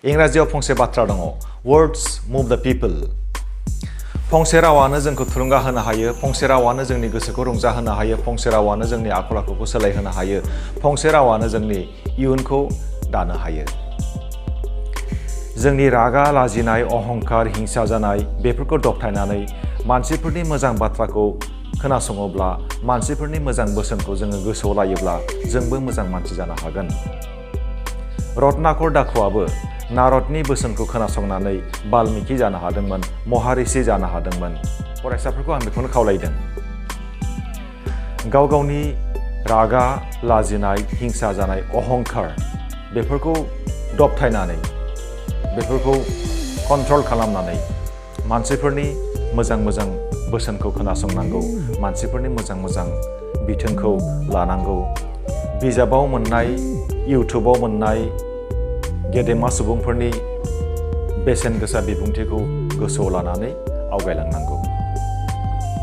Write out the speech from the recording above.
इंराजियाव फंसे बाथ्रा दङ words move the people फंसे रावानो जोंखौ थुलुंगा होनो हायो फंसे रावानो जोंनि गोसोखौ रंजाहोनो हायो फंसे रावानो जोंनि आखल आखुखौ सोलायहोनो हायो फंसे रावानो जोंनि इयुनखौ दानो हायो जोंनि रागा लाजिनाय अहंकार हिंसा जानाय बेफोरखौ दबथायनानै मानसिफोरनि मोजां बाथ्राखौ खोनासङोब्ला मानसिफोरनि मोजां बोसोनखौ जोङो गोसोआव लायोब्ला जोंबो मोजां मानसि जानो हागोन रत्नाकर डाकुआबो नारदनि बोसोनखौ खोनासंनानै बाल्मिकि जानो हादोंमोन महारिषि जानो हादोंमोन फरायसाफोरखौ आं बेखौनो खावलायदों गाव गावनि रागा लाजिनाय हिंसा जानाय अहंकार बेफोरखौ दबथायनानै बेफोरखौ कन्ट्रल खालामनानै मानसिफोरनि मोजां मोजां बोसोनखौ खोनासंनांगौ मानसिफोरनि मोजां मोजां बिथोनखौ लानांगौ बिजाबाव मोननाय इउटुबाव मोननाय गेदेमा सुबुंफोरनि बेसेन गोसा बिबुंथिखौ गोसोआव लानानै आवगायलांनांगौ